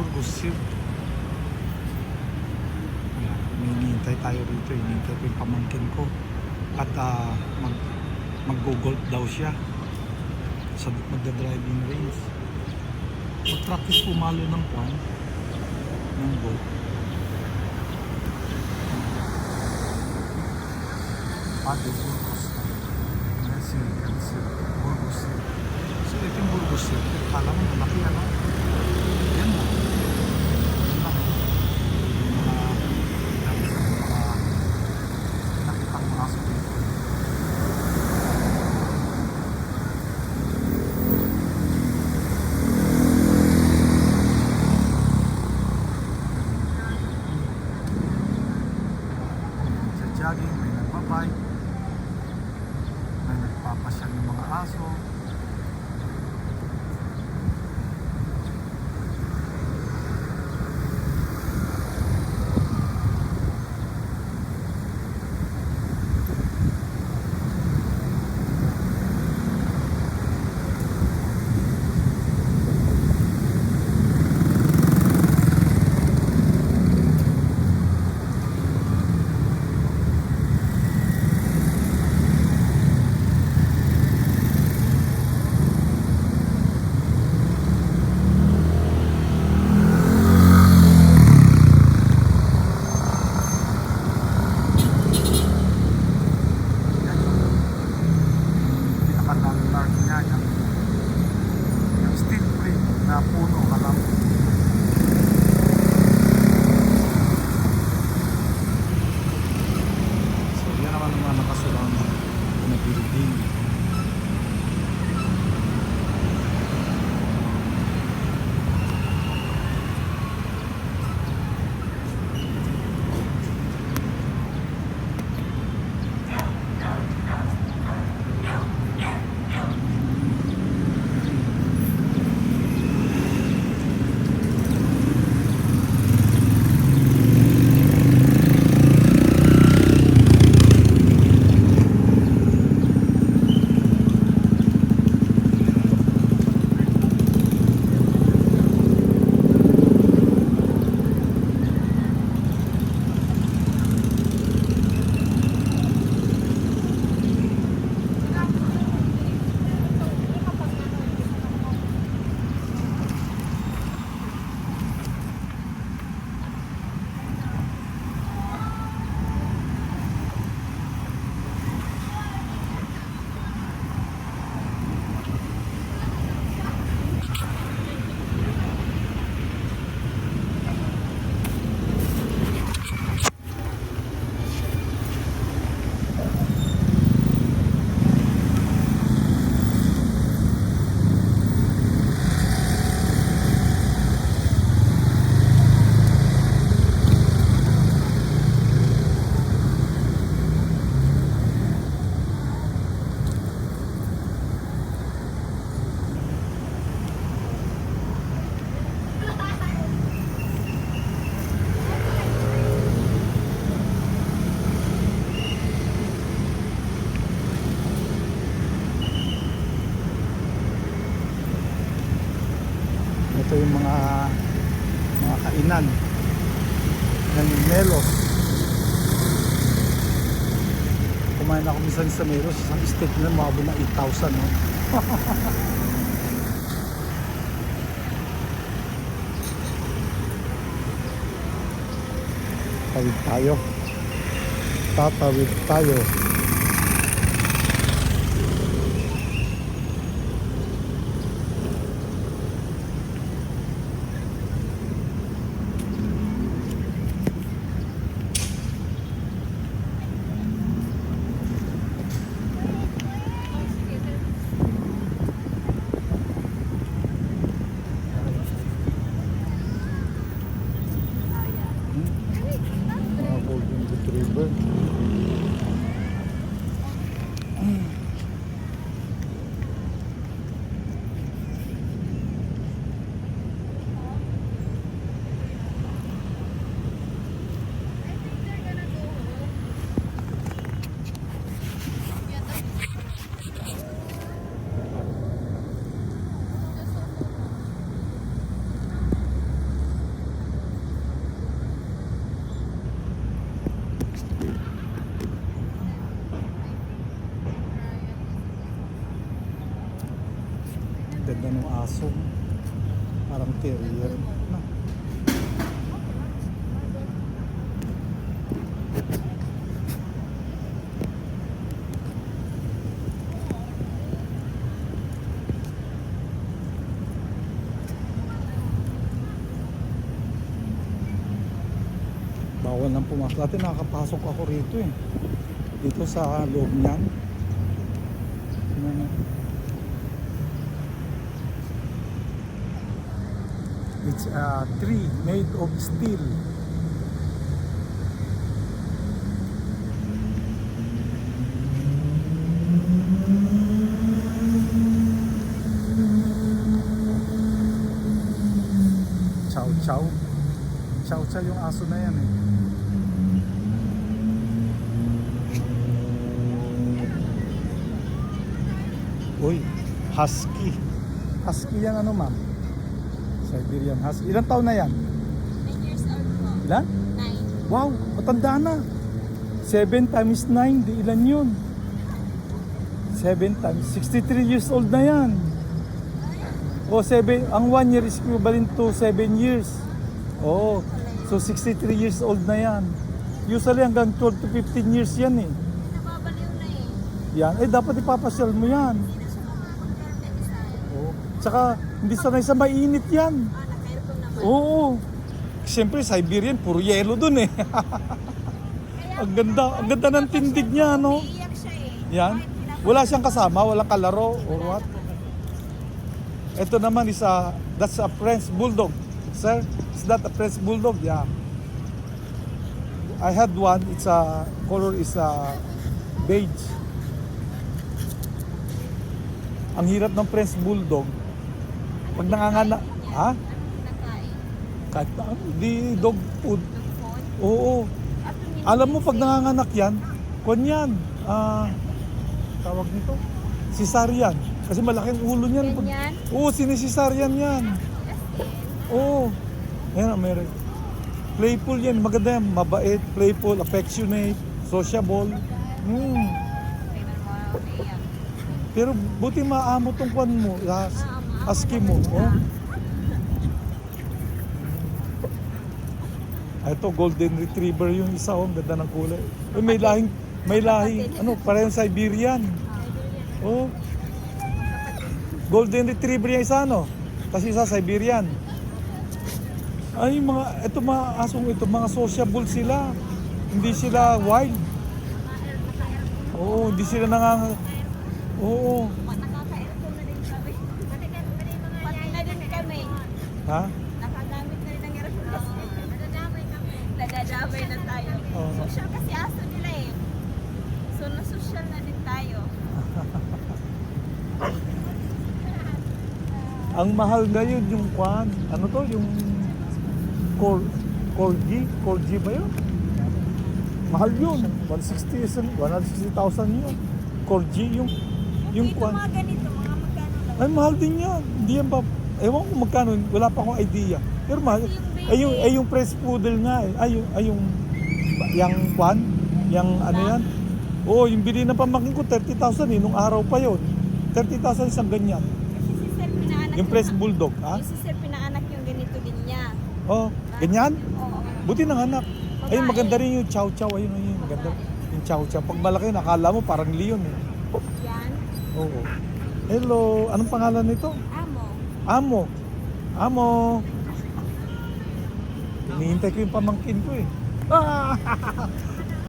Burgos Hill. May hinihintay tayo rito. Hinihintay ko yung pamangkin ko. At mag-golf daw siya sa magda-driving range. Mag-practice pumalo ng kwan ng golf. Burgos Burgos. So ito yung Burgos. Kala mo malaki ano? Yan mo. Yan lang. Nakitang mga aso dito. Sa jogging, may nagbabike. May nagpapasyal ng mga aso. Ito yung mga kainan ng Melos. Kumain ako minsan sa Melos, isang steak na mababa na 8,000 no? Tawid tayo. Tatawid tayo. bawal nang pumasok. Dati nakakapasok ako rito eh. Dito sa loob niyan. Ano. It's a tree made of steel. Chow chow. Chow chow yung aso na yan eh. Uy, husky. Husky yan ano ma'am? Siberian husky. Ilang taon na yan? 9 years old po. Ilan? 9. Wow, matanda na. 7 times 9, di ilan yun? 7 times, 63 years old na yan. O 7, ang 1 year is equivalent to 7 years. Oh, so 63 years old na yan. Usually hanggang 12 to 15 years yan eh. Nababaliw na eh. Yan, eh dapat ipapasyal mo yan. Hindi na siya makakapag-design. Oh, tsaka hindi sanay sa mainit yan. Naka-aircon naman. Oo. Siyempre Siberian, puro yelo dun eh. Kaya, ang ganda ng tindig niya, no? umiiyak siya eh. Yan. Wala siyang kasama, walang kalaro or what. Ito naman is that's a French Bulldog. Sir, is that a French Bulldog? Yeah. I had one, it's a color is beige. Ang hirap ng French Bulldog. Pag nanganganak, ha? Anong kinakain? Kahit na, di dog food. Dog food? Oo. Alam mo, pag nanganganak yan, kwan yan, tawag nito, cesarean. Kasi malaking ulo niyan. Ganyan? Oo, sinisisaryan yan. Oo. Ayan, meron. Playful yan, maganda yan. Mabait, playful, affectionate, sociable. Tingnan mo, umiiyak. Pero buti maamo tong kwan mo, husky mo. Oh. Ito, golden retriever yung isa, oh, ganda ng kulay. Eh, may lahing, ano, parehong Siberian. Oh. Golden retriever yung isa, no? Kasi isa Siberian. Ay, ito mga asong ito, mga sociable sila. Hindi sila wild. Oo, hindi sila Oo. Nakaka-aircon na din kami. Pati na din kami. Ha? Nakagamit na rin ng aircon kasi. Nadadamay kami. Nadadamay na tayo. Oo. Social kasi aso nila eh. So, na-social na din tayo. Ang mahal ngayon yung kwan. Ano to? Yung Corgi ba yun? Mahal yun. 160,000 yun. Corgi yung Dito kwan. mga ganito, mga magkano lang. Ay, mahal din yan. Hindi yan ba? Ewan ko magkano. Wala pa akong idea. Pero mahal. Yung French Poodle nga eh. Yung kwan. Yung ano yan. Oo, yung bili ng pamakin ko, 30,000 eh. Nung araw pa yun. 30,000 isang ganyan. Kasi si Sir pinaanak Yung French Bulldog, ha? Yung si Sir pinaanak yung ganito din niya. Oh, ganyan? Oo. Buti ng anak. Ayun, maganda rin yung chow chow. Ayun. Maganda. Yung chow chow. Pag malaki, nakala mo parang leon eh. Yan. Oo. Hello. Anong pangalan nito? Amo. Amo. Hinihintay ko yung pamangkin ko eh.